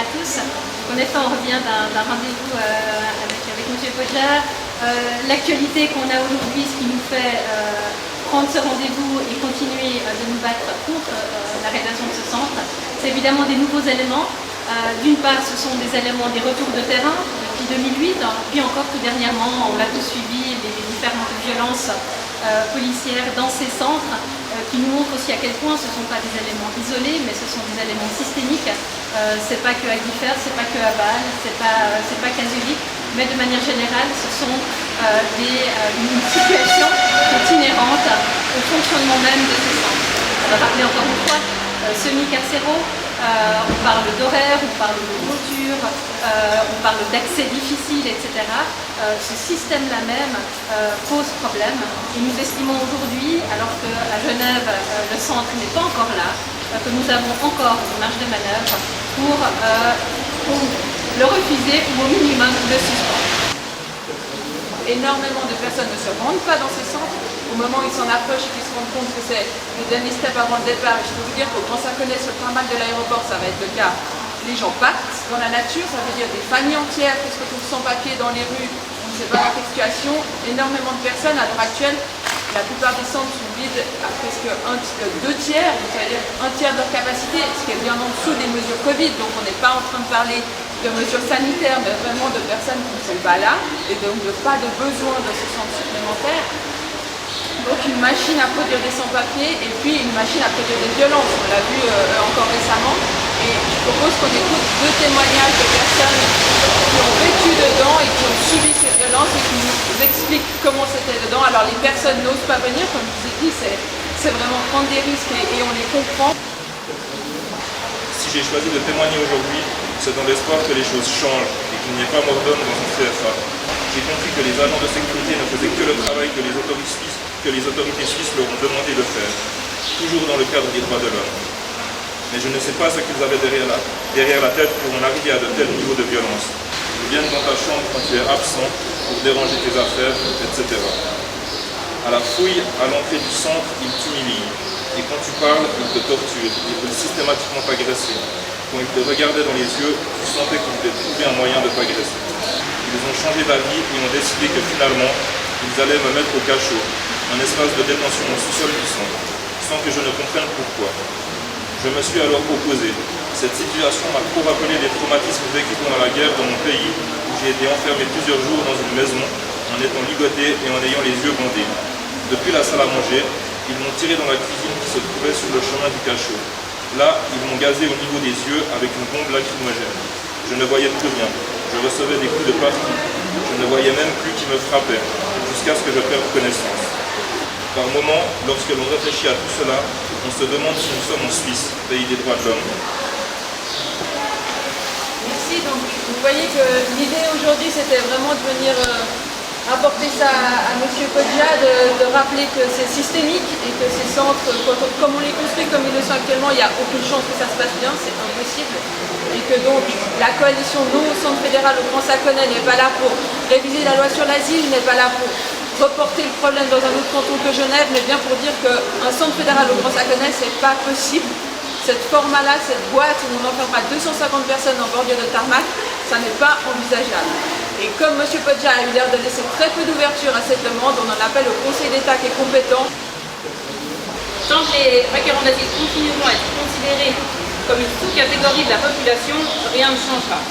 à tous. En effet, on revient d'un rendez-vous avec M. Poggia. L'actualité qu'on a aujourd'hui, ce qui nous fait prendre ce rendez-vous et continuer de nous battre contre la réalisation de ce centre, c'est évidemment des nouveaux éléments. D'une part, ce sont des éléments des retours de terrain depuis 2008, puis encore tout dernièrement, on l'a tous suivi, les différentes violences policières dans ces centres qui nous montrent aussi à quel point ce ne sont pas des éléments isolés, mais ce sont des éléments systémiques. C'est pas que à Guifert, c'est pas que à Bâle, c'est pas qu'à Zurich, mais de manière générale, ce sont une situation qui est inhérente au fonctionnement même de ces centres. On va rappeler encore une fois, semi-carcéraux, on parle d'horaires, on parle de clôture, on parle d'accès difficile, etc. Ce système-là même pose problème et nous estimons aujourd'hui, alors qu'à Genève, le centre n'est pas encore là, que nous avons encore une marge de manœuvre pour le refuser ou au minimum le suspendre. Énormément de personnes ne se rendent pas dans ces centres. Au moment où ils s'en approchent et qu'ils se rendent compte que c'est le dernier step avant le départ, je peux vous dire qu'au Grand Saconnet, sur le tarmac de l'aéroport, ça va être le cas. Les gens partent dans la nature, ça veut dire des familles entières qui se retrouvent sans papier dans les rues, on ne sait pas dans quelle situation. Énormément de personnes à l'heure actuelle. La plupart des centres sont vides à presque 2 tiers, c'est-à-dire 1 tiers de leur capacité, ce qui est bien en dessous des mesures Covid. Donc on n'est pas en train de parler de mesures sanitaires, mais vraiment de personnes qui ne sont pas là, et donc pas de besoin de ce centre supplémentaire. Donc une machine à produire des sans-papiers et puis une machine à produire des violences. On l'a vu encore récemment. Et je propose qu'on écoute 2 témoignages de personnes qui ont vécu dedans et qui ont subi ces violences et qui nous expliquent comment c'était dedans. Alors les personnes n'osent pas venir, comme je vous ai dit, c'est vraiment prendre des risques et on les comprend. Si j'ai choisi de témoigner aujourd'hui, c'est dans l'espoir que les choses changent et qu'il n'y ait pas mort d'homme dans un CFA. J'ai compris que les agents de sécurité ne faisaient que le travail que les autorités suisses leur ont demandé de faire, toujours dans le cadre des droits de l'homme. Mais je ne sais pas ce qu'ils avaient derrière la tête pour en arriver à de tels niveaux de violence. Ils viennent dans ta chambre quand tu es absent pour déranger tes affaires, etc. À la fouille, à l'entrée du centre, ils t'humilient. Et quand tu parles, ils te torturent. Ils veulent systématiquement t'agresser. Quand ils te regardaient dans les yeux, tu sentais qu'ils voulaient trouver un moyen de t'agresser. Ils ont changé d'avis et ont décidé que finalement, ils allaient me mettre au cachot, un espace de détention au sous-sol du centre, sans que je ne comprenne pourquoi. Je me suis alors opposé. Cette situation m'a trop rappelé les traumatismes vécus pendant la guerre dans mon pays, où j'ai été enfermé plusieurs jours dans une maison, en étant ligoté et en ayant les yeux bandés. Depuis la salle à manger, ils m'ont tiré dans la cuisine qui se trouvait sur le chemin du cachot. Là, ils m'ont gazé au niveau des yeux avec une bombe lacrymogène. Je ne voyais plus rien. Je recevais des coups de partout. Je ne voyais même plus qui me frappait, jusqu'à ce que je perde connaissance. Par moments, lorsque l'on réfléchit à tout cela, on se demande si nous sommes en Suisse, pays des droits de l'homme. Merci. Donc, vous voyez que l'idée aujourd'hui, c'était vraiment de venir apporter ça à M. Poggia, de rappeler que c'est systémique et que ces centres, comme on les construit comme ils le sont actuellement, il n'y a aucune chance que ça se passe bien, c'est impossible. Et que donc la coalition Non au Centre fédéral au Grand Saconnet n'est pas là pour réviser la loi sur l'asile, n'est pas là pour reporter le problème dans un autre canton que Genève, mais bien pour dire qu'un centre fédéral au Grand Saconnet, c'est pas possible. Cette format-là, cette boîte où on enfermera 250 personnes en bordure de tarmac, ça n'est pas envisageable. Et comme M. Poggia a eu l'air de laisser très peu d'ouverture à cette demande, on en appelle au Conseil d'État qui est compétent. Tant que les requérants d'asile continueront à être considérés comme une sous-catégorie de la population, rien ne changera.